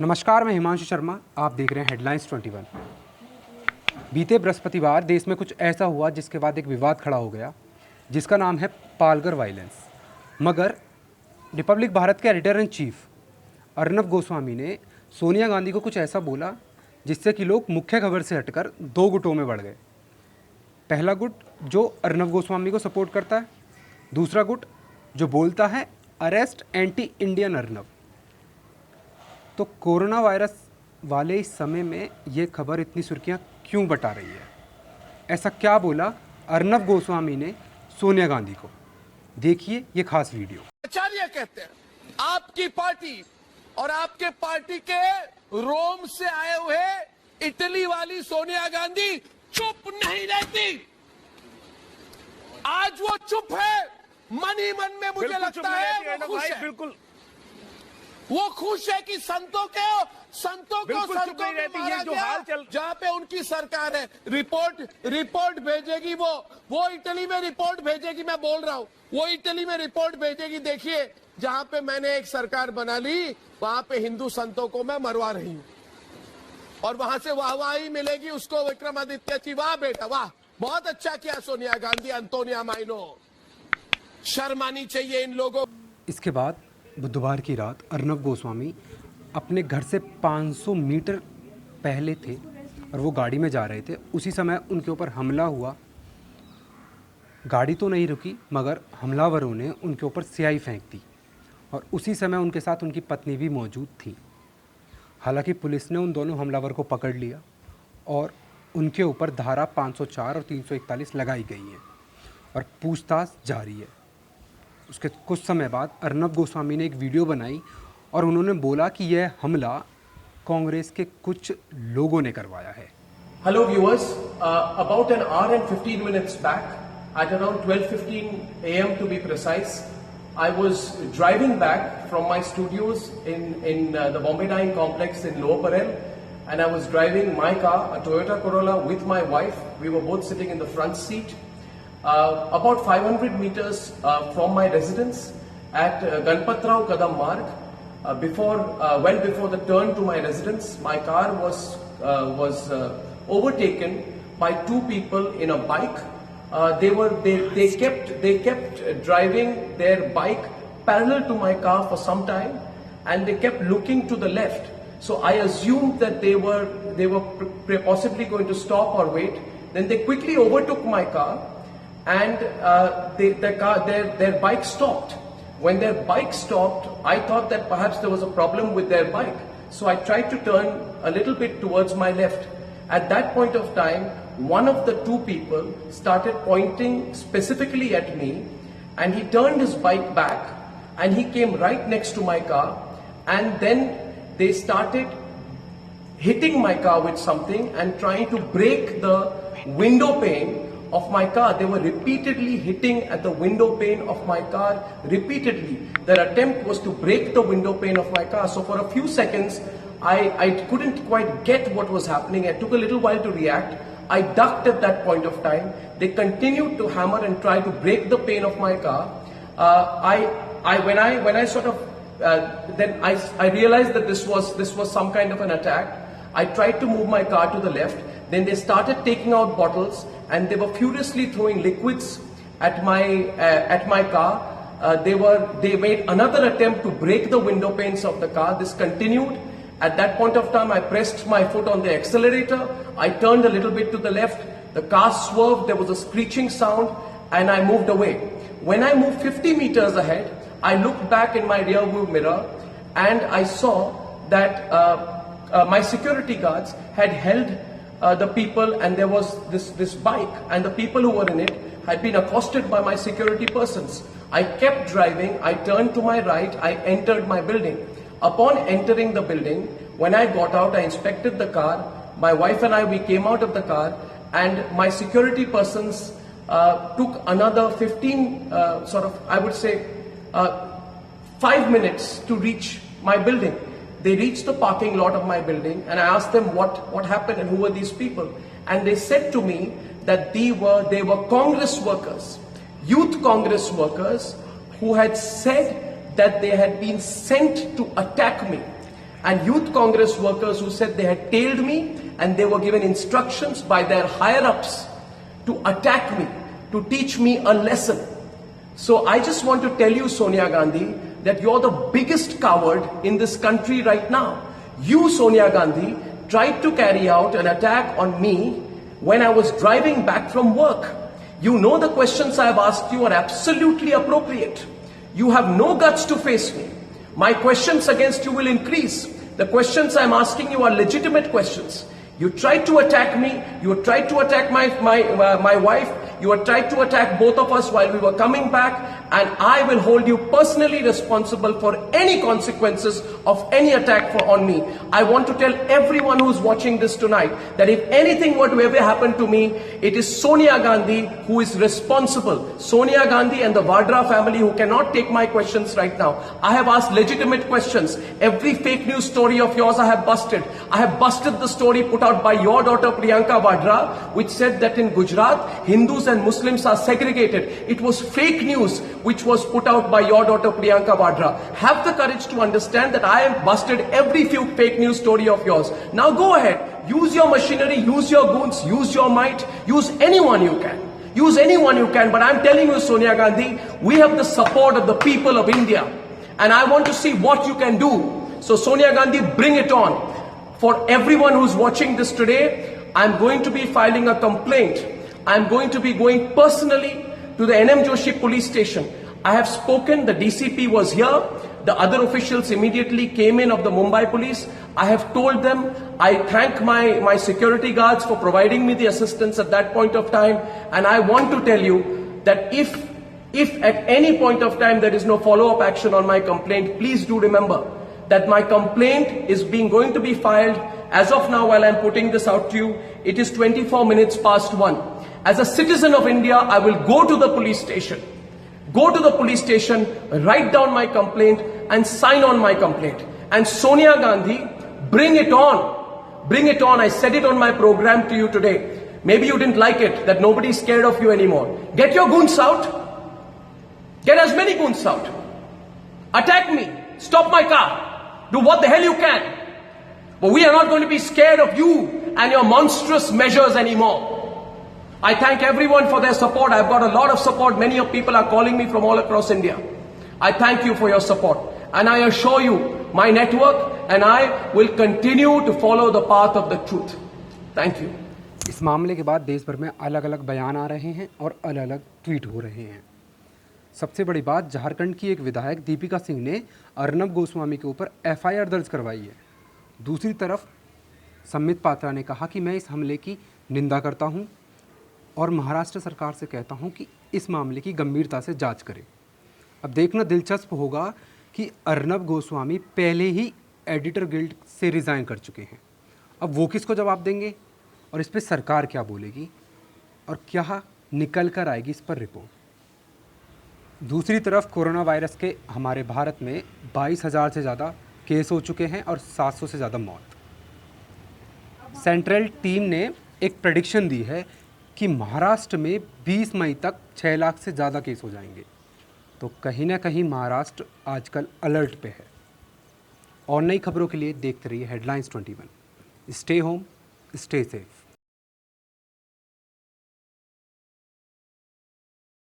नमस्कार, मैं हिमांशु शर्मा। आप देख रहे हैं हेडलाइंस 21। बीते बृहस्पतिवार देश में कुछ ऐसा हुआ जिसके बाद एक विवाद खड़ा हो गया, जिसका नाम है पालघर वायलेंस। मगर रिपब्लिक भारत के editor in chief Arnab Goswami ने सोनिया गांधी को कुछ ऐसा बोला जिससे कि लोग मुख्य खबर से हटकर दो गुटों में बढ़ गए। पहला गुट जो अर्नब गोस्वामी को सपोर्ट करता है, दूसरा गुट जो बोलता है अरेस्ट एंटी इंडियन अर्नब। तो कोरोना वायरस वाले इस समय में ये खबर इतनी सुर्खियां क्यों बटा रही है? ऐसा क्या बोला अर्नब गोस्वामी ने सोनिया गांधी को? देखिए ये खास वीडियो। आचार्य कहते हैं आपकी पार्टी और आपके पार्टी के रोम से आए हुए इटली वाली सोनिया गांधी चुप नहीं रहती। आज वो चुप है, मन ही मन में मुझे लगता है वो खुश है। बिल्कुल वो खुश है कि संतों को में मारा गया, जहां पे उनकी सरकार है। रिपोर्ट भेजेगी वो इटली में रिपोर्ट भेजेगी। मैं बोल रहा हूं वो इटली में रिपोर्ट भेजेगी। देखिए जहां पे मैंने एक सरकार बना ली, वहां पे हिंदू संतों को मैं मरवा रही हूं और वहां से वाहवाही मिलेगी उसको विक्रमादित्य की। वाह बेटा वाह, बहुत अच्छा किया सोनिया गांधी, अंतोनिया माइनो। शर्म आनी चाहिए इन लोगों। इसके बाद बुधवार की रात अर्नब गोस्वामी अपने घर से 500 मीटर पहले थे और वो गाड़ी में जा रहे थे। उसी समय उनके ऊपर हमला हुआ। गाड़ी तो नहीं रुकी मगर हमलावरों ने उनके ऊपर स्याही फेंक दी और उसी समय उनके साथ उनकी पत्नी भी मौजूद थी। हालांकि पुलिस ने उन दोनों हमलावर को पकड़ लिया और उनके ऊपर धारा 504 और 341 लगाई गई है और पूछताछ जारी है। उसके कुछ समय बाद अर्नब गोस्वामी ने एक वीडियो बनाई और उन्होंने बोला कि यह हमला कांग्रेस के कुछ लोगों ने करवाया है। Hello viewers, about an hour and 15 minutes back, at around 12:15 a.m. to be precise, I was driving back from my studios in the Bombay Dyeing Complex in Lower Parel, and I was driving my car, a Toyota Corolla, with my wife. We were both sitting in the front seat. About 500 meters from my residence at Ganpatrao Kadam Marg, well before the turn to my residence, my car was overtaken by two people in a bike. They kept driving their bike parallel to my car for some time, and they kept looking to the left. So I assumed that they were possibly going to stop or wait. Then they quickly overtook my car, and their bike stopped. When their bike stopped, I thought that perhaps there was a problem with their bike. So I tried to turn a little bit towards my left. At that point of time, one of the two people started pointing specifically at me, and he turned his bike back and he came right next to my car, and then they started hitting my car with something and trying to break the window pane of my car. They were repeatedly hitting at the window pane of my car, repeatedly. Their attempt was to break the window pane of my car. So for a few seconds, I couldn't quite get what was happening. It took a little while to react. I ducked at that point of time. They continued to hammer and try to break the pane of my car. When I sort of then I realized that this was some kind of an attack. I tried to move my car to the left. Then they started taking out bottles and they were furiously throwing liquids at my car. They made another attempt to break the window panes of the car. This continued. At that point of time, I pressed my foot on the accelerator. I turned a little bit to the left. The car swerved. There was a screeching sound, and I moved away. When I moved 50 meters ahead, I looked back in my rear view mirror, and I saw that my security guards had held the people, and there was this bike, and the people who were in it had been accosted by my security persons. I kept driving. I turned to my right. I entered my building. Upon entering the building, when I got out, I inspected the car. My wife and I, we came out of the car, and my security persons took another 15, I would say, 5 minutes to reach my building. They reached the parking lot of my building, and I asked them what happened and who were these people. And they said to me that they were Congress workers, youth Congress workers, who had said that they had been sent to attack me. and Youth Congress workers who said they had tailed me and they were given instructions by their higher-ups to attack me, to teach me a lesson. So I just want to tell you, Sonia Gandhi, that you're the biggest coward in this country right now. You, Sonia Gandhi, tried to carry out an attack on me when I was driving back from work. You know the questions I have asked you are absolutely appropriate. You have no guts to face me. My questions against you will increase. The questions I'm asking you are legitimate questions. You tried to attack me, you tried to attack my wife, you have tried to attack both of us while we were coming back, and I will hold you personally responsible for any consequences of any attack on me. I want to tell everyone who's watching this tonight that if anything were to ever happen to me, it is Sonia Gandhi who is responsible. Sonia Gandhi and the Vadra family who cannot take my questions right now. I have asked legitimate questions. Every fake news story of yours I have busted. I have busted the story put out by your daughter Priyanka Vadra, which said that in Gujarat, Hindus and Muslims are segregated. It was fake news which was put out by your daughter Priyanka Vadra. Have the courage to understand that I have busted every few fake news story of yours. Now go ahead, use your machinery, use your goons, use your might, use anyone you can. Use anyone you can, but I'm telling you, Sonia Gandhi, we have the support of the people of India. And I want to see what you can do. So Sonia Gandhi, bring it on. For everyone who's watching this today, I'm going to be filing a complaint. I'm going to be going personally to the NM Joshi police station. I have spoken, the DCP was here, the other officials immediately came in of the Mumbai police. I have told them, I thank my security guards for providing me the assistance at that point of time, and I want to tell you that if at any point of time there is no follow-up action on my complaint, please do remember that my complaint is going to be filed as of now. While I'm putting this out to you, it is 24 minutes past 1. As a citizen of India, I will go to the police station. Go to the police station, write down my complaint and sign on my complaint. And Sonia Gandhi, bring it on. Bring it on. I said it on my program to you today. Maybe you didn't like it, that nobody's scared of you anymore. Get your goons out. Get as many goons out. Attack me. Stop my car. Do what the hell you can. But we are not going to be scared of you and your monstrous measures anymore. I thank everyone for their support. I've got a lot of support. Many of people are calling me from all across India. I thank you for your support. And I assure you, my network and I will continue to follow the path of the truth. Thank you. इस मामले के बाद देश भर में अलग अलग बयान आ रहे हैं और अलग अलग ट्वीट हो रहे हैं। सबसे बड़ी बात, झारखंड की एक विधायक दीपिका सिंह ने अर्नब गोस्वामी के ऊपर एफआईआर दर्ज करवाई है। दूसरी तरफ सम्मित पात्रा ने कहा कि मैं इस हमले की निंदा करता हूं और महाराष्ट्र सरकार से कहता हूं कि इस मामले की गंभीरता से जांच करे। अब देखना दिलचस्प होगा कि अर्नब गोस्वामी पहले ही एडिटर गिल्ड से रिज़ाइन कर चुके हैं। अब वो किसको जवाब देंगे और इस पर सरकार क्या बोलेगी और क्या निकल कर आएगी इस पर रिपोर्ट। दूसरी तरफ कोरोना वायरस के हमारे भारत में 22,000 से ज़्यादा केस हो चुके हैं और 700 से ज़्यादा मौत। सेंट्रल टीम ने एक प्रेडिक्शन दी है कि महाराष्ट्र में 20 मई तक 6 लाख से ज़्यादा केस हो जाएंगे। तो कहीं ना कहीं महाराष्ट्र आजकल अलर्ट पे है। और नई खबरों के लिए देखते रहिए headlines 21। Stay home, stay safe.